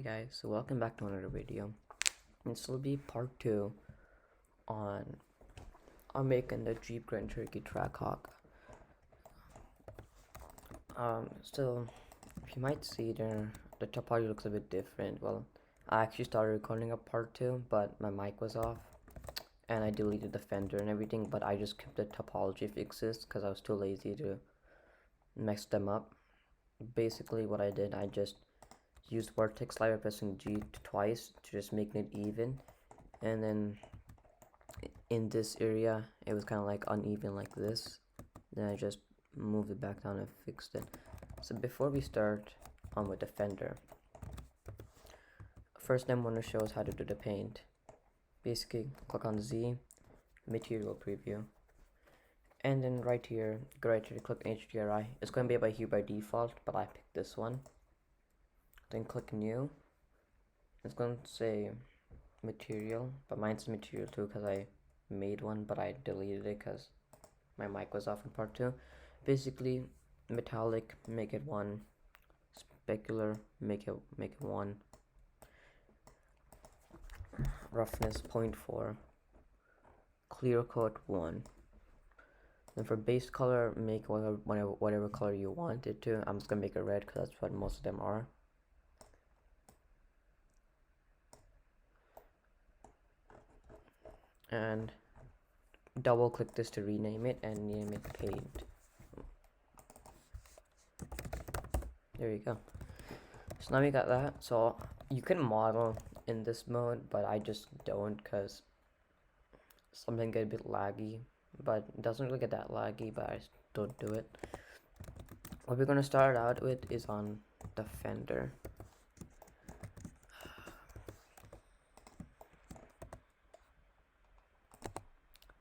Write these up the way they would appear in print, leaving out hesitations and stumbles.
Hey guys, so welcome back to another video. This will be part 2 on making the Jeep Grand Cherokee Trackhawk. Still, you might see there, the topology looks a bit different. Well, I actually started recording a part 2, but my mic was off, and I deleted the Fender and everything, but I just kept the topology fixes because I was too lazy to mess them up. Basically, what I did, I just used vertex slider pressing G twice to just make it even, and then in this area it was kind of like uneven like this. Then I just moved it back down and fixed it. So before we start on with the Fender, first I'm going to show us how to do the paint. Basically, click on Z, material preview, and then right here, go right here, click HDRI. It's going to be by here by default, but I picked this one. Then click new. It's going to say material, but mine's material too because I made one, but I deleted it because my mic was off in part 2. Basically, metallic, make it 1. Specular, make it 1. Roughness 0.4. Clear coat 1. Then for base color, make whatever color you want it to. I'm just gonna make it red because that's what most of them are. And double click this to rename it and name it paint. There you go. So now we got that. So you can model in this mode, but I just don't because something get a bit laggy, but it doesn't really get that laggy, but I don't do it. What we're gonna start out with is on the Fender.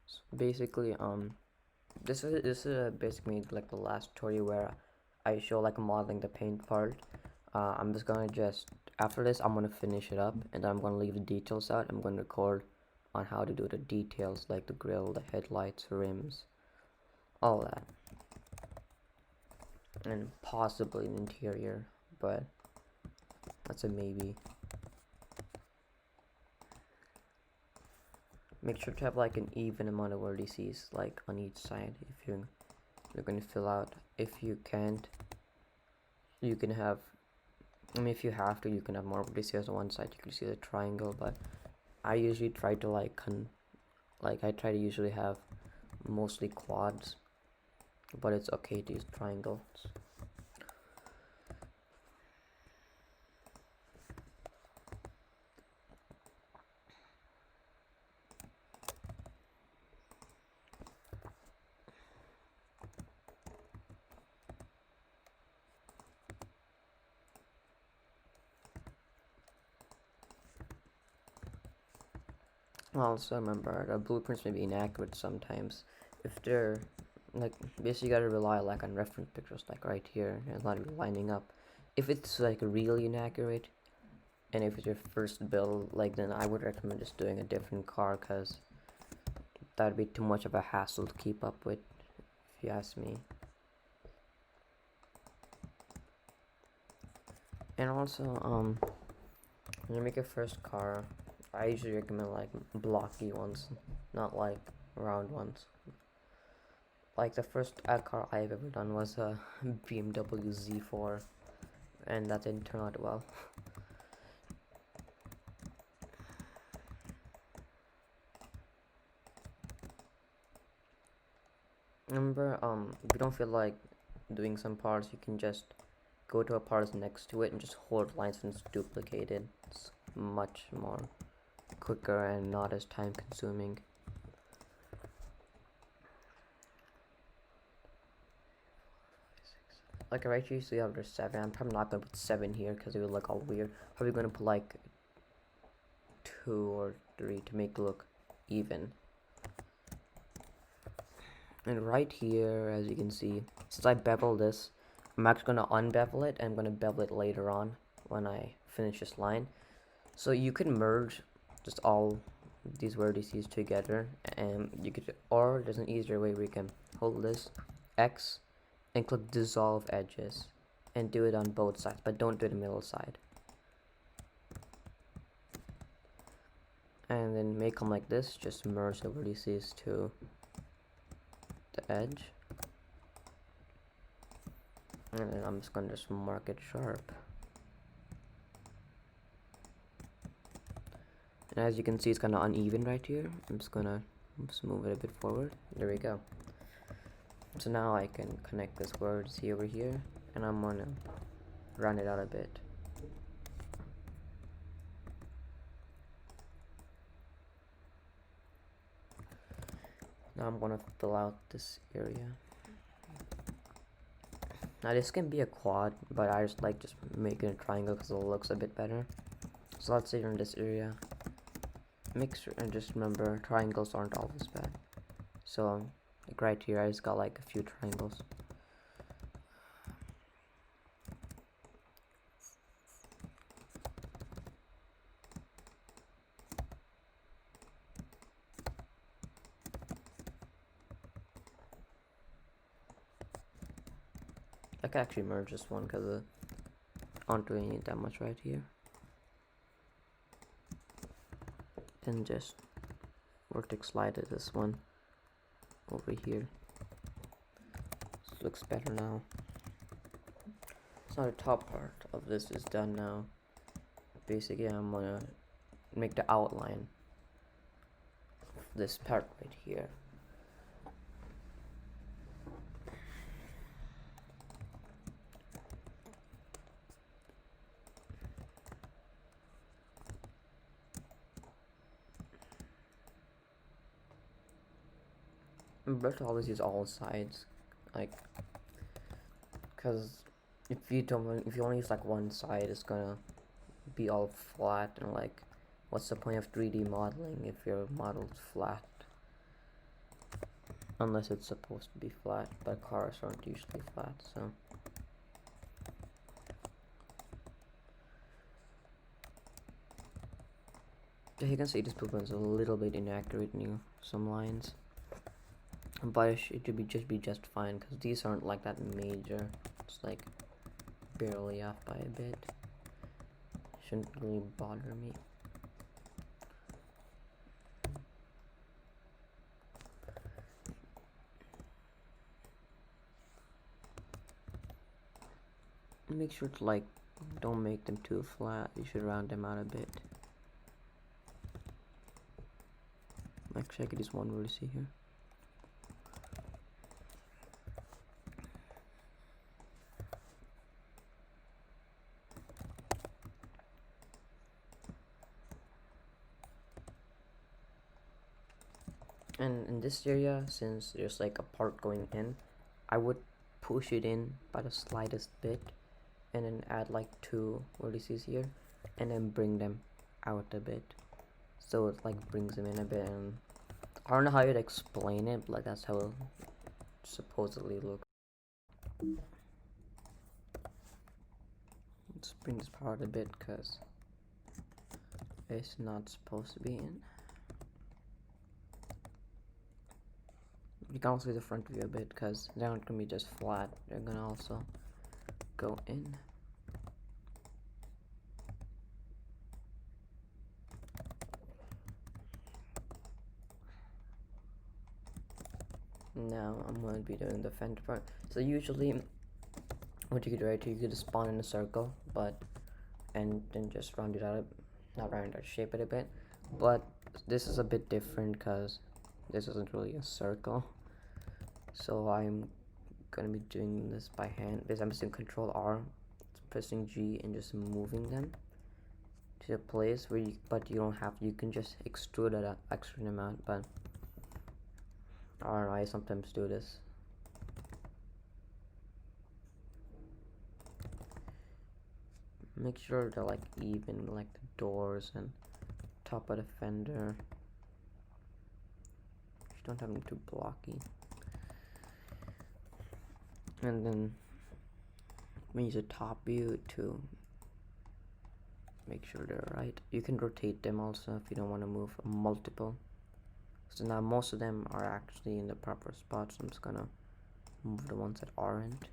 So basically, this is basically like the last tutorial where I show like modeling the paint part. I'm just gonna after this I'm gonna finish it up, and then I'm gonna leave the details out. I'm gonna record on how to do the details like the grill, the headlights, rims, all that, and possibly an interior, but that's a maybe. Make sure to have like an even amount of vertices like on each side if you're going to fill out. If you can't, you can have, I mean, if you have to, you can have more vertices on one side. You can see the triangle, but I usually try to I try to usually have mostly quads, but it's okay to use triangles. Also, remember the blueprints may be inaccurate sometimes. If they're like, basically, you gotta rely like on reference pictures, like right here. It's not even lining up. If it's like really inaccurate, and if it's your first build, like, then I would recommend just doing a different car, cause that'd be too much of a hassle to keep up with, if you ask me. And also, when you make your first car, I usually recommend like blocky ones, not like round ones. Like the first ad car I've ever done was a BMW Z4, and that didn't turn out well. Remember, if you don't feel like doing some parts, you can just go to a part next to it and just hold lines and just duplicate it. It's much more quicker and not as time consuming. Like right here, so you have the 7. I'm probably not gonna put 7 here because it would look all weird. Probably gonna put like 2 or 3 to make it look even. And right here, as you can see, since I bevel this, I'm actually gonna unbevel it, and I'm gonna bevel it later on when I finish this line. So you can merge just all these vertices together, and you could, or there's an easier way where you can hold this X and click dissolve edges and do it on both sides, but don't do the middle side. and then make them like this. Just merge the vertices to the edge, and then I'm just gonna just mark it sharp. And as you can see, it's kind of uneven right here. I'm just gonna move it a bit forward. There we go. So now I can connect this vertice over here, and I'm gonna round it out a bit. Now I'm gonna fill out this area. Now this can be a quad, but I just like making a triangle because it looks a bit better. So let's say in this area, make sure and just remember triangles aren't always bad. So like right here, I just got like a few triangles. I can actually merge this one because I aren't doing it that much right here. And just vertex slide this one over here. This looks better now. So the top part of this is done now. Basically, I'm gonna make the outline of this part right here. Remember to always use all sides, like, because if you only use like one side, it's gonna be all flat, and like, what's the point of 3D modeling if your model's flat? Unless it's supposed to be flat, but cars aren't usually flat, so. You can see this movement is a little bit inaccurate in some lines, but it should be just fine because these aren't like that major. It's like barely off by a bit. Shouldn't really bother me. Make sure to like don't make them too flat. You should round them out a bit. Actually, I could use one vertex here. And in this area, since there's like a part going in, I would push it in by the slightest bit, and then add like 2 vertices here, and then bring them out a bit, so it like brings them in a bit. And I don't know how you'd explain it, but like that's how it supposedly looks. Let's bring this part a bit because it's not supposed to be in. You can also use the front view a bit because they're not gonna be just flat, they're gonna also go in. Now I'm going to be doing the Fender part. So usually what you could do right here, you could just spawn in a circle, and then just round it out, not round it, shape it a bit. But this is a bit different because this isn't really a circle. So I'm gonna be doing this by hand. Because I'm just doing Control R, pressing G, and just moving them to a place where but you don't have. You can just extrude at an extra amount, but I don't know, I sometimes do this. Make sure they're like even, like the doors and top of the fender. You don't have them too blocky. And then we use a top view to make sure they're right. You can rotate them also if you don't want to move multiple. So now most of them are actually in the proper spot, so I'm just gonna move the ones that aren't.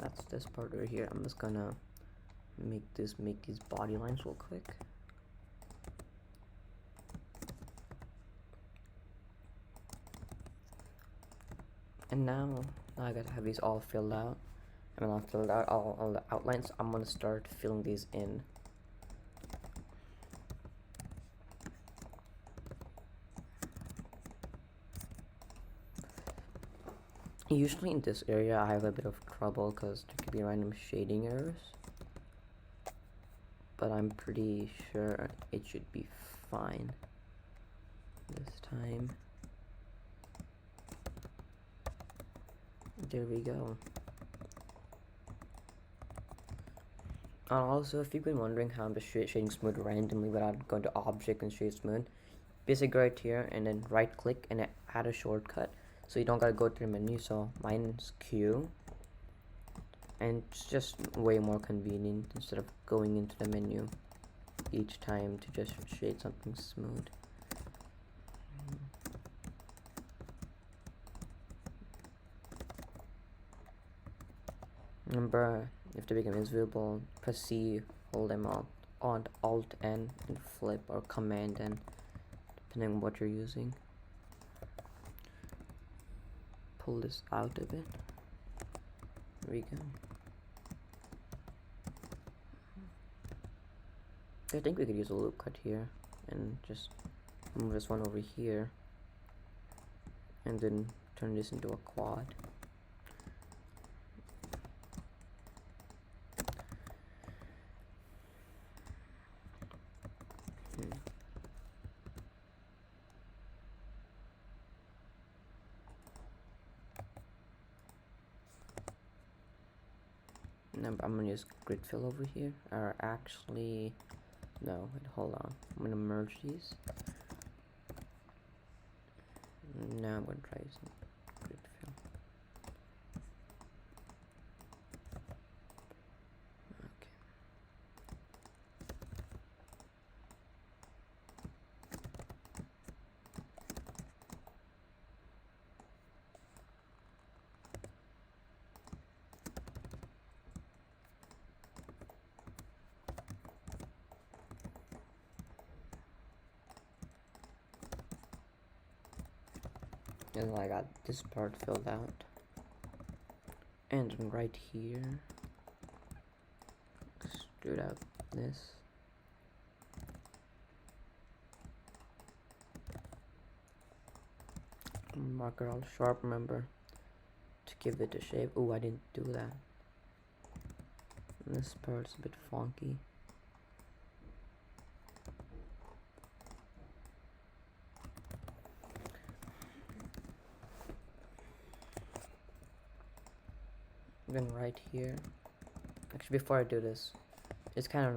That's this part right here. I'm just gonna make these body lines real quick. And now I gotta have these all filled out. And when I've filled out all the outlines, I'm gonna start filling these in. Usually in this area I have a bit of trouble because there could be random shading errors. But I'm pretty sure it should be fine this time. There we go. And also, if you've been wondering how I'm just shading smooth randomly without going to object and shade smooth, basically right here and then right click and add a shortcut, so you don't gotta go to the menu. So mine's Q, and it's just way more convenient instead of going into the menu each time to just shade something smooth. Remember, if they become invisible, press C, hold them on Alt N, and flip, or Command N, depending on what you're using. Pull this out of it. There we go. I think we could use a loop cut here and just move this one over here and then turn this into a quad. I'm gonna use grid fill over here, or actually, no, wait, hold on. I'm gonna merge these. Now I'm gonna try using grid fill. Okay. And I got this part filled out, and right here extrude out this, mark it all sharp, remember to give it a shape. Oh, I didn't do that. And this part's a bit funky. Then right here, actually before I do this, it's kind of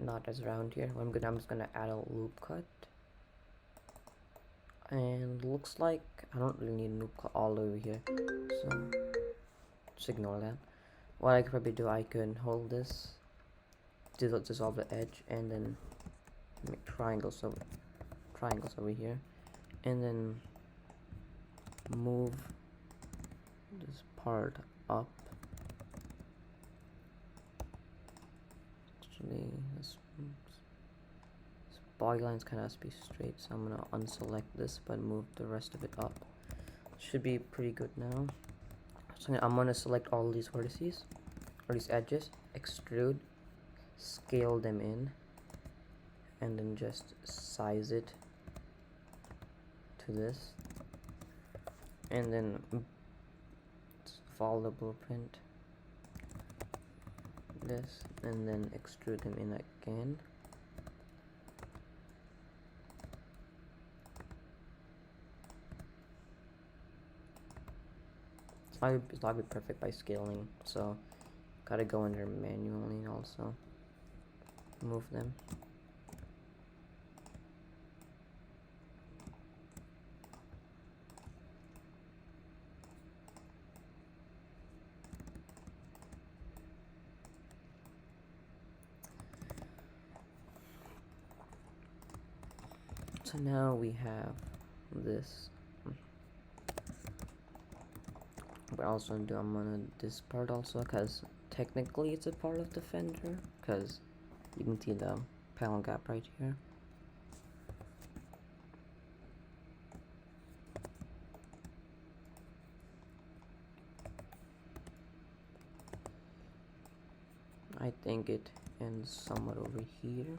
not as round here. I'm just gonna add a loop cut, and looks like I don't really need a loop cut all over here, so just ignore that. What I could probably do, I could hold this, dissolve the edge, and then make triangles over here, and then move this part up. This body lines kind of has to be straight, so I'm gonna unselect this but move the rest of it up. Should be pretty good now. So I'm gonna select all these vertices or these edges, extrude, scale them in, and then just size it to this, and then follow the blueprint, this, and then extrude them in again. It's not be perfect by scaling, so gotta go in there manually and also move them. So now we have this. But also I'm gonna do this part also, because technically it's a part of the Fender, because you can see the panel gap right here. I think it ends somewhat over here.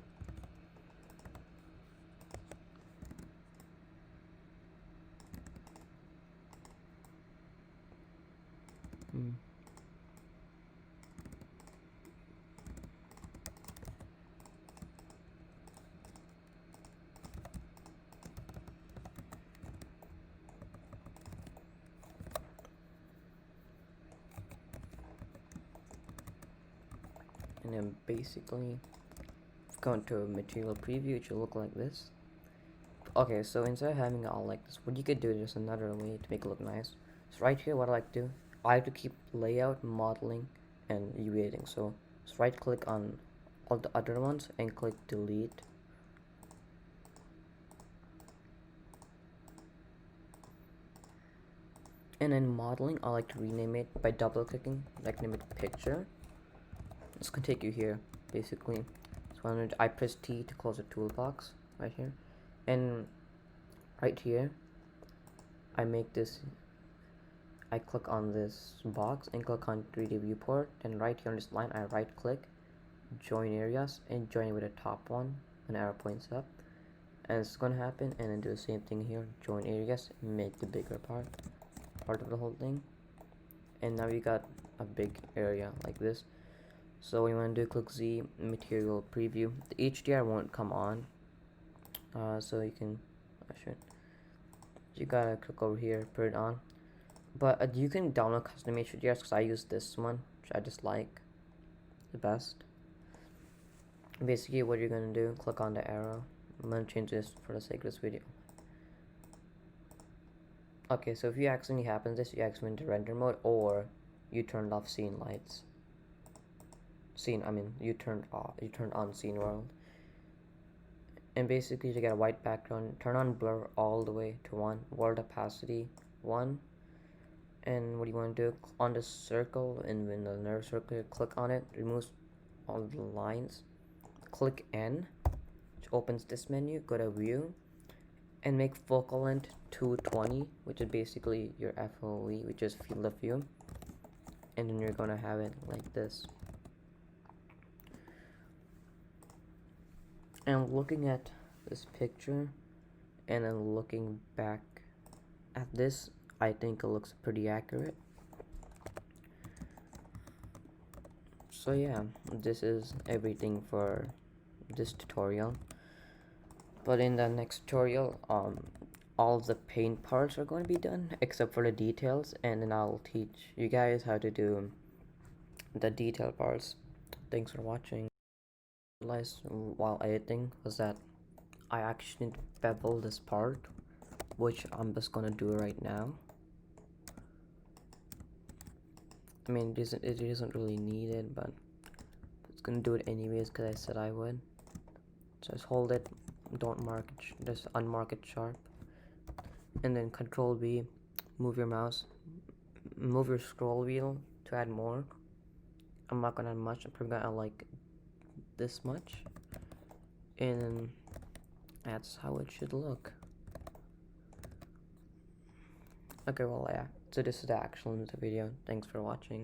And then basically go into a material preview. It should look like this. Okay, so instead of having it all like this, what you could do is another way to make it look nice. So right here, what I like to do, I have to keep layout, modeling, and UVing. So just right click on all the other ones and click delete. And then modeling, I like to rename it by double clicking, like name it picture. It's gonna take you here, basically. So I press T to close the toolbox right here, and right here, I make this. I click on this box and click on 3D viewport, and right here on this line, I right click, join areas, and join it with the top one. An arrow points up, and it's gonna happen. And then do the same thing here, join areas, make the bigger part of the whole thing, and now you got a big area like this. So what you want to do, click Z, material preview. The HDR won't come on, so you can, you gotta click over here, put it on. But you can download custom HDRs, because I use this one, which I just like the best. Basically what you're gonna do, click on the arrow. I'm gonna change this for the sake of this video. Okay, so if you accidentally happens this, you accidentally into render mode, or you turned off scene lights. You turned on scene world. And basically to get a white background, turn on blur all the way to 1, world opacity 1, and what you want to do, on the circle, and in the nerve circle, click on it, removes all the lines, click N, which opens this menu, go to view, and make focal length 220, which is basically your FOV, which is field of view, and then you're gonna have it like this. And looking at this picture and then looking back at this, I think it looks pretty accurate. So yeah, this is everything for this tutorial. But in the next tutorial, all of the paint parts are going to be done except for the details, and then I'll teach you guys how to do the detail parts. Thanks for watching. Realized while editing was that I actually bevel this part, which I'm just gonna do right now. I mean, it isn't really needed, but it's gonna do it anyways because I said I would. So just hold it, don't mark it, just unmark it sharp, and then Control V, move your mouse, move your scroll wheel to add more. I'm not gonna add much. I'm probably gonna add like this much, and that's how it should look. Okay, well, yeah, so this is the actual end of the video. Thanks for watching.